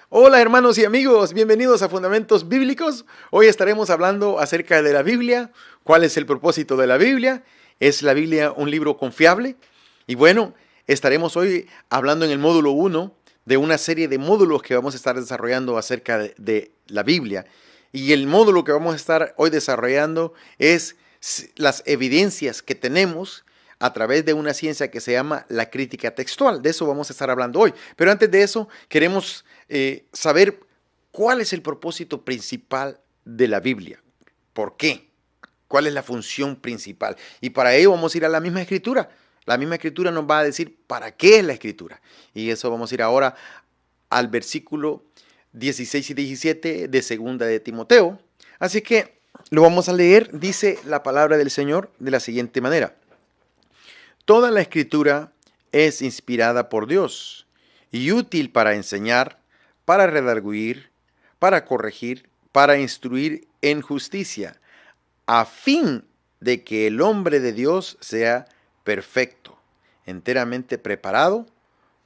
Hola hermanos y amigos, bienvenidos a Fundamentos Bíblicos. Hoy estaremos hablando acerca de la Biblia, cuál es el propósito de la Biblia, ¿es la Biblia un libro confiable? Y bueno, estaremos hoy hablando en el módulo 1 de una serie de módulos que vamos a estar desarrollando acerca de la Biblia. Y el módulo que vamos a estar hoy desarrollando es las evidencias que tenemos a través de una ciencia que se llama la crítica textual. De eso vamos a estar hablando hoy. Pero antes de eso, queremos saber cuál es el propósito principal de la Biblia. ¿Por qué? ¿Cuál es la función principal? Y para ello vamos a ir a la misma escritura. La misma escritura nos va a decir para qué es la escritura. Y eso vamos a ir ahora al versículo 16 y 17 de segunda de Timoteo. Así que lo vamos a leer. Dice la palabra del Señor de la siguiente manera. Toda la escritura es inspirada por Dios y útil para enseñar, para redarguir, para corregir, para instruir en justicia, a fin de que el hombre de Dios sea perfecto, enteramente preparado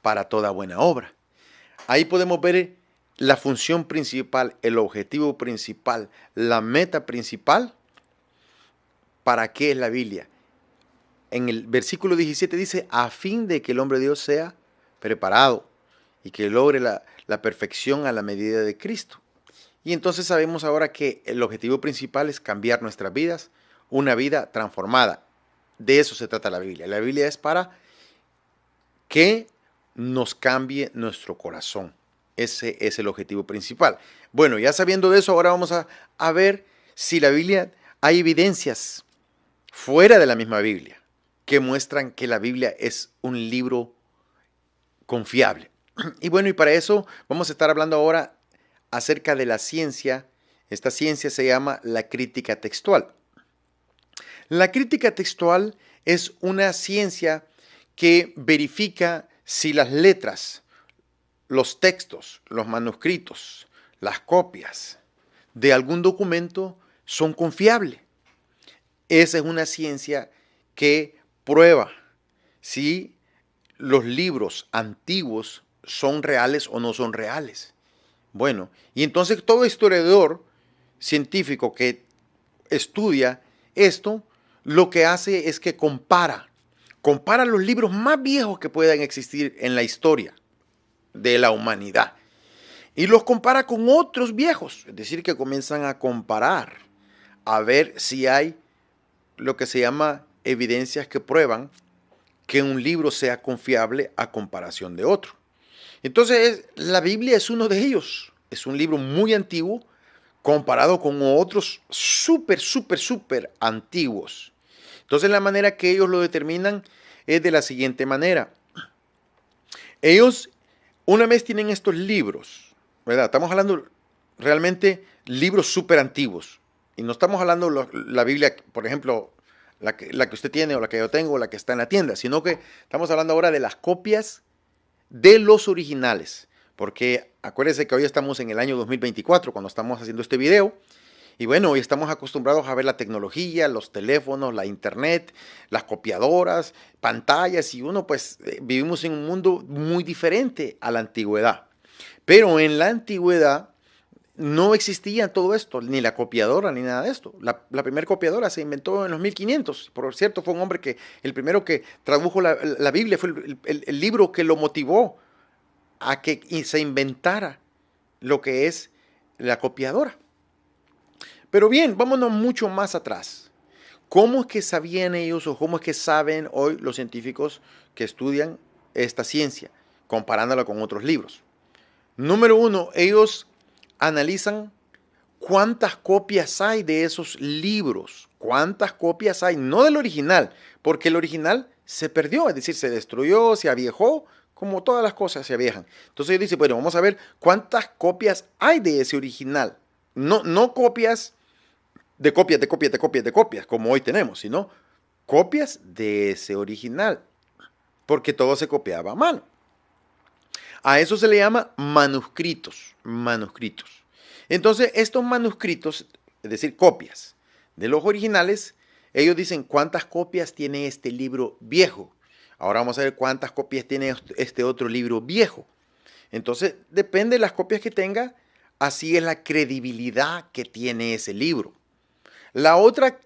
para toda buena obra. Ahí podemos ver la función principal, el objetivo principal, la meta principal. ¿Para qué es la Biblia? En el versículo 17 dice, a fin de que el hombre de Dios sea preparado y que logre la perfección a la medida de Cristo. Y entonces sabemos ahora que el objetivo principal es cambiar nuestras vidas, una vida transformada. De eso se trata la Biblia. La Biblia es para que nos cambie nuestro corazón. Ese es el objetivo principal. Bueno, ya sabiendo de eso, ahora vamos a ver si la Biblia hay evidencias fuera de la misma Biblia que muestran que la Biblia es un libro confiable. Y bueno, y para eso vamos a estar hablando ahora acerca de la ciencia. Esta ciencia se llama la crítica textual. La crítica textual es una ciencia que verifica si las letras, los textos, los manuscritos, las copias de algún documento son confiables. Esa es una ciencia que prueba si los libros antiguos son reales o no son reales. Bueno, y entonces todo historiador científico que estudia esto, lo que hace es que compara los libros más viejos que puedan existir en la historia de la humanidad y los compara con otros viejos, es decir, que comienzan a comparar, a ver si hay lo que se llama evidencias que prueban que un libro sea confiable a comparación de otro. Entonces, la Biblia es uno de ellos. Es un libro muy antiguo comparado con otros súper antiguos. Entonces, la manera que ellos lo determinan es de la siguiente manera. Ellos, una vez tienen estos libros, ¿verdad? Estamos hablando realmente libros súper antiguos. Y no estamos hablando la Biblia, por ejemplo, la que usted tiene o la que yo tengo o la que está en la tienda, sino que estamos hablando ahora de las copias de los originales. Porque acuérdense que hoy estamos en el año 2024 cuando estamos haciendo este video. Y bueno, hoy estamos acostumbrados a ver la tecnología, los teléfonos, la internet, las copiadoras, pantallas. Y uno pues vivimos en un mundo muy diferente a la antigüedad. Pero en la antigüedad no existía todo esto, ni la copiadora, ni nada de esto. La primera copiadora se inventó en los 1500. Por cierto, fue un hombre que el primero que tradujo la Biblia, fue el libro que lo motivó a que se inventara lo que es la copiadora. Pero bien, vámonos mucho más atrás. ¿Cómo es que sabían ellos o cómo es que saben hoy los científicos que estudian esta ciencia, comparándola con otros libros? Número uno, ellos analizan cuántas copias hay de esos libros, cuántas copias hay, no del original, porque el original se perdió, es decir, se destruyó, se aviejó, como todas las cosas se aviejan. Entonces ellos dicen, bueno, vamos a ver cuántas copias hay de ese original. No copias de copias, como hoy tenemos, sino copias de ese original, porque todo se copiaba a mano. A eso se le llama manuscritos. Entonces, estos manuscritos, es decir, copias de los originales, ellos dicen cuántas copias tiene este libro viejo. Ahora vamos a ver cuántas copias tiene este otro libro viejo. Entonces, depende de las copias que tenga, así es la credibilidad que tiene ese libro. La otra,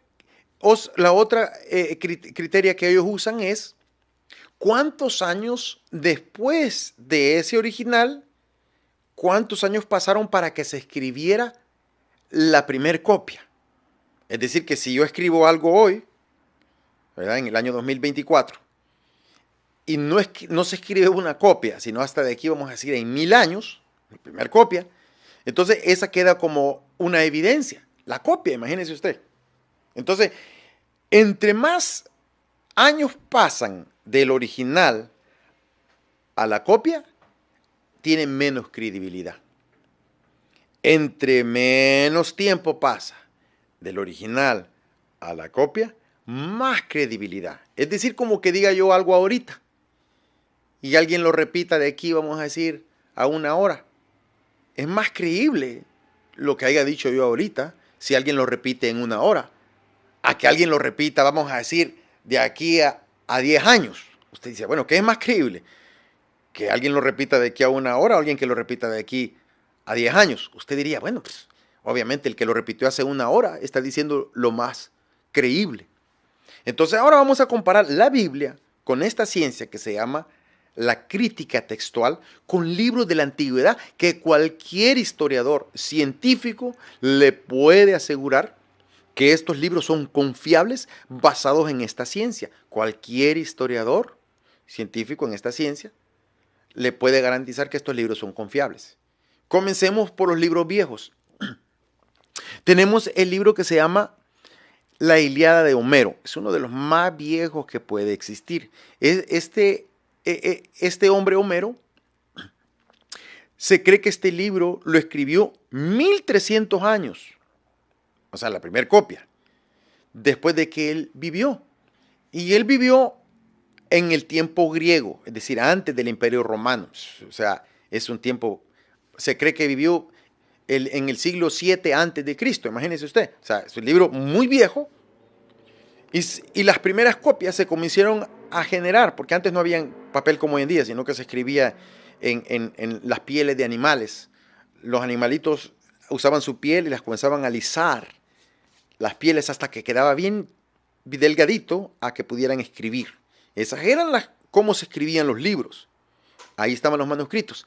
criteria que ellos usan es cuántos años después de ese original, cuántos años pasaron para que se escribiera la primer copia. Es decir, que si yo escribo algo hoy, ¿verdad? En el año 2024, y no se escribe una copia, sino hasta de aquí vamos a decir en 1000 años, la primera copia, entonces esa queda como una evidencia, la copia, imagínese usted. Entonces, entre más años pasan del original a la copia, tiene menos credibilidad. Entre menos tiempo pasa del original a la copia, más credibilidad. Es decir, como que diga yo algo ahorita y alguien lo repita de aquí, vamos a decir, a 1 hora. Es más creíble lo que haya dicho yo ahorita si alguien lo repite en 1 hora, a que alguien lo repita, vamos a decir, de aquí a 10 años. Usted dice, bueno, ¿qué es más creíble? ¿Que alguien lo repita de aquí a 1 hora o alguien que lo repita de aquí a 10 años? Usted diría, bueno, pues obviamente el que lo repitió hace 1 hora está diciendo lo más creíble. Entonces ahora vamos a comparar la Biblia con esta ciencia que se llama la crítica textual, con libros de la antigüedad que cualquier historiador científico le puede asegurar que estos libros son confiables basados en esta ciencia. Cualquier historiador científico en esta ciencia le puede garantizar que estos libros son confiables. Comencemos por los libros viejos. Tenemos el libro que se llama La Ilíada de Homero. Es uno de los más viejos que puede existir. Este hombre Homero, se cree que este libro lo escribió 1300 años, o sea, la primera copia, después de que él vivió. Y él vivió en el tiempo griego, es decir, antes del Imperio Romano. O sea, es un tiempo, se cree que vivió en el siglo 7 antes de Cristo, imagínese usted. O sea, es un libro muy viejo. Y las primeras copias se comenzaron a generar, porque antes no había papel como hoy en día, sino que se escribía en las pieles de animales. Los animalitos usaban su piel y las comenzaban a alisar las pieles hasta que quedaba bien delgadito a que pudieran escribir. Esas eran cómo se escribían los libros. Ahí estaban los manuscritos.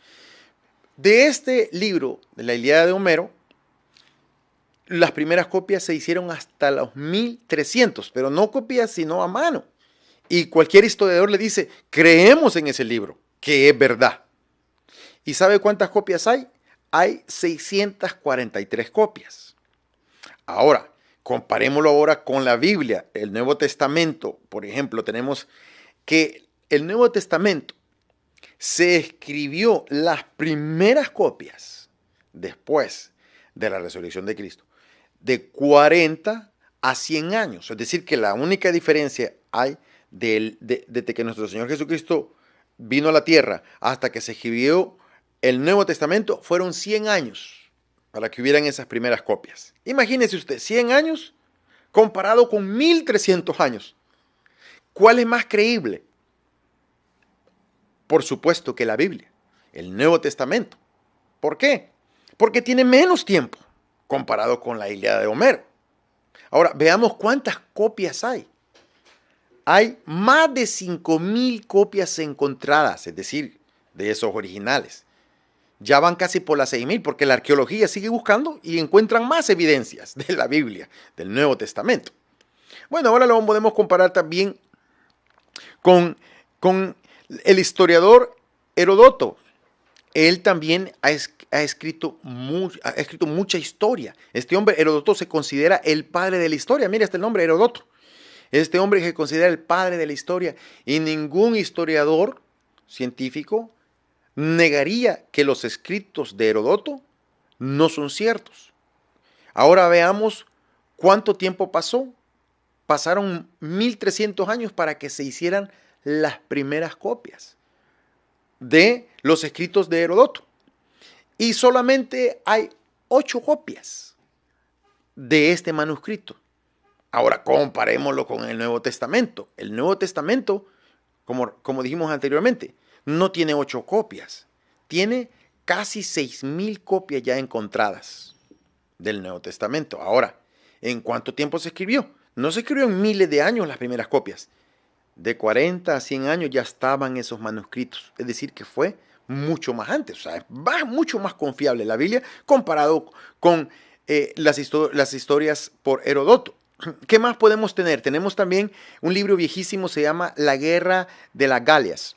De este libro, de la Ilíada de Homero, las primeras copias se hicieron hasta los 1300, pero no copias sino a mano. Y cualquier historiador le dice, creemos en ese libro, que es verdad. ¿Y sabe cuántas copias hay? Hay 643 copias. Ahora, comparémoslo ahora con la Biblia, el Nuevo Testamento. Por ejemplo, tenemos que el Nuevo Testamento se escribió las primeras copias después de la resurrección de Cristo, de 40 a 100 años. Es decir, que la única diferencia hay desde que nuestro Señor Jesucristo vino a la tierra hasta que se escribió el Nuevo Testamento fueron 100 años para que hubieran esas primeras copias. Imagínese usted, 100 años comparado con 1300 años. ¿Cuál es más creíble? Por supuesto que la Biblia, el Nuevo Testamento. ¿Por qué? Porque tiene menos tiempo comparado con la Ilíada de Homero. Ahora, veamos cuántas copias hay. Hay más de 5000 copias encontradas, es decir, de esos originales. Ya van casi por las 6000 porque la arqueología sigue buscando y encuentran más evidencias de la Biblia, del Nuevo Testamento. Bueno, ahora lo podemos comparar también con el historiador Heródoto. Él también ha escrito mucha historia. Este hombre, Heródoto, se considera el padre de la historia. Mira este nombre, Heródoto. Este hombre se considera el padre de la historia. Y ningún historiador científico negaría que los escritos de Heródoto no son ciertos. Ahora veamos cuánto tiempo pasó. Pasaron 1300 años para que se hicieran las primeras copias de los escritos de Heródoto. Y solamente hay 8 copias de este manuscrito. Ahora comparémoslo con el Nuevo Testamento. El Nuevo Testamento, como dijimos anteriormente, no tiene 8 copias, tiene casi 6,000 copias ya encontradas del Nuevo Testamento. Ahora, ¿en cuánto tiempo se escribió? No se escribió en miles de años las primeras copias. De 40 a 100 años ya estaban esos manuscritos. Es decir, que fue mucho más antes. O sea, va mucho más confiable la Biblia comparado con las historias por Herodoto. ¿Qué más podemos tener? Tenemos también un libro viejísimo, se llama La Guerra de las Galias.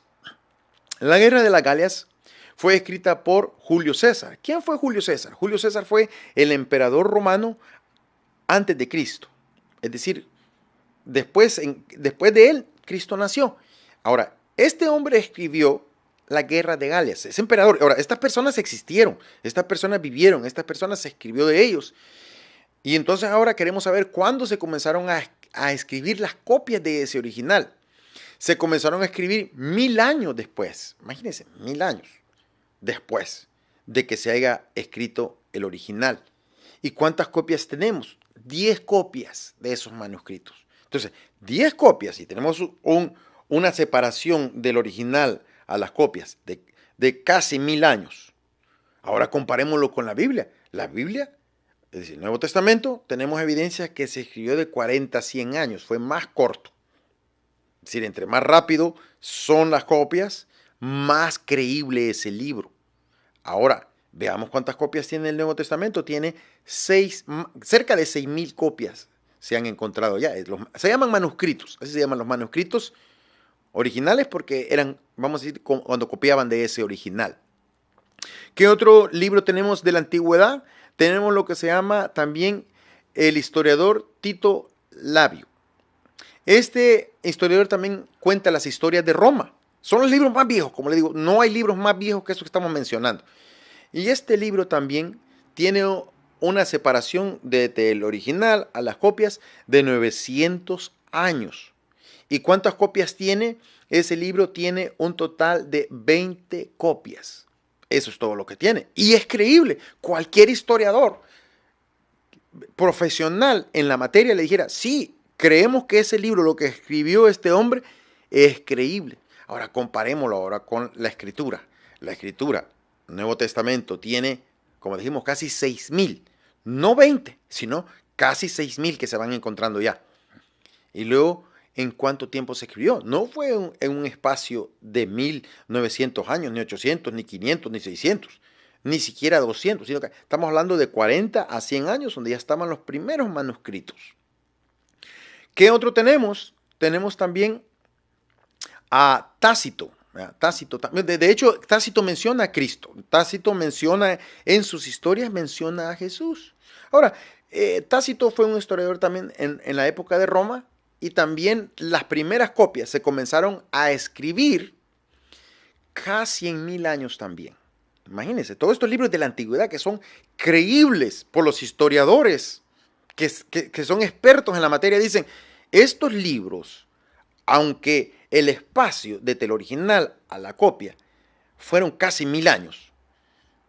La Guerra de las Galias fue escrita por Julio César. ¿Quién fue Julio César? Julio César fue el emperador romano antes de Cristo. Es decir, después de él, Cristo nació. Ahora, este hombre escribió la Guerra de Galias, es emperador. Ahora, estas personas existieron, estas personas vivieron, estas personas se escribió de ellos. Y entonces ahora queremos saber cuándo se comenzaron a escribir las copias de ese original. Se comenzaron a escribir 1000 años después. Imagínense, 1000 años después de que se haya escrito el original. ¿Y cuántas copias tenemos? 10 copias de esos manuscritos. Entonces, 10 copias, y tenemos una separación del original a las copias de casi 1000 años. Ahora comparémoslo con la Biblia. La Biblia, es decir, el Nuevo Testamento, tenemos evidencia que se escribió de 40 a 100 años, fue más corto. Es decir, entre más rápido son las copias, más creíble es el libro. Ahora, veamos cuántas copias tiene el Nuevo Testamento. Tiene cerca de 6,000 copias se han encontrado ya. Se llaman manuscritos, así se llaman los manuscritos originales porque eran, vamos a decir, cuando copiaban de ese original. ¿Qué otro libro tenemos de la antigüedad? Tenemos lo que se llama también el historiador Tito Livio. Este historiador también cuenta las historias de Roma. Son los libros más viejos, como le digo, no hay libros más viejos que estos que estamos mencionando. Y este libro también tiene una separación del original a las copias de 900 años. ¿Y cuántas copias tiene? Ese libro tiene un total de 20 copias. Eso es todo lo que tiene. Y es creíble. Cualquier historiador profesional en la materia le dijera, sí, creemos que ese libro, lo que escribió este hombre, es creíble. Ahora comparémoslo ahora con la Escritura. La Escritura, el Nuevo Testamento, tiene, como dijimos, casi 6,000. No 20, sino casi 6,000 que se van encontrando ya. Y luego, ¿en cuánto tiempo se escribió? No fue en un espacio de 1900 años, ni 800, ni 500, ni 600, ni siquiera 200, sino que estamos hablando de 40 a 100 años, donde ya estaban los primeros manuscritos. ¿Qué otro tenemos? Tenemos también a Tácito. Tácito, de hecho, Tácito menciona a Cristo. Tácito menciona en sus historias, menciona a Jesús. Ahora, Tácito fue un historiador también en la época de Roma, y también las primeras copias se comenzaron a escribir casi en 1000 años también. Imagínense, todos estos libros de la antigüedad que son creíbles por los historiadores que son expertos en la materia, dicen, estos libros, aunque el espacio desde el original a la copia fueron casi 1000 años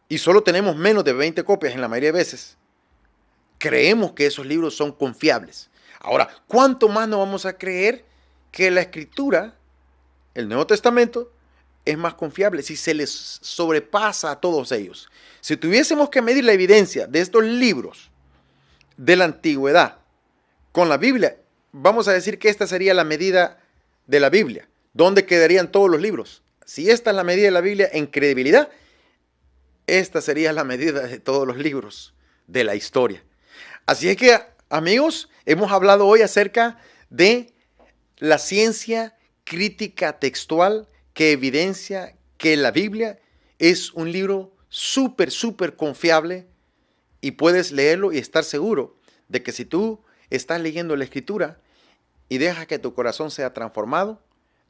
y solo tenemos menos de 20 copias en la mayoría de veces, creemos que esos libros son confiables. Ahora, ¿cuánto más nos vamos a creer que la Escritura, el Nuevo Testamento, es más confiable si se les sobrepasa a todos ellos? Si tuviésemos que medir la evidencia de estos libros de la antigüedad con la Biblia, vamos a decir que esta sería la medida de la Biblia. ¿Dónde quedarían todos los libros? Si esta es la medida de la Biblia en credibilidad, esta sería la medida de todos los libros de la historia. Así es que, amigos, hemos hablado hoy acerca de la ciencia crítica textual que evidencia que la Biblia es un libro súper confiable, y puedes leerlo y estar seguro de que si tú estás leyendo la Escritura y dejas que tu corazón sea transformado,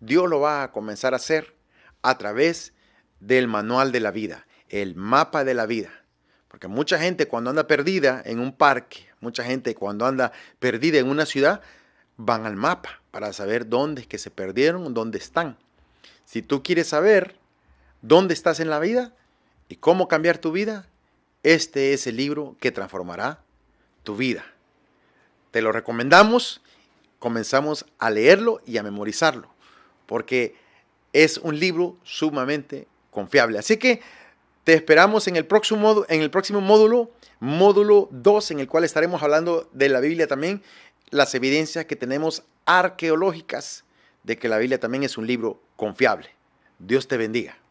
Dios lo va a comenzar a hacer a través del manual de la vida, el mapa de la vida. Porque mucha gente cuando anda perdida en un parque, mucha gente cuando anda perdida en una ciudad, van al mapa para saber dónde es que se perdieron, dónde están. Si tú quieres saber dónde estás en la vida y cómo cambiar tu vida, este es el libro que transformará tu vida. Te lo recomendamos, comenzamos a leerlo y a memorizarlo, porque es un libro sumamente confiable. Así que Te esperamos en el próximo módulo, módulo 2, en el cual estaremos hablando de la Biblia también, las evidencias que tenemos arqueológicas de que la Biblia también es un libro confiable. Dios te bendiga.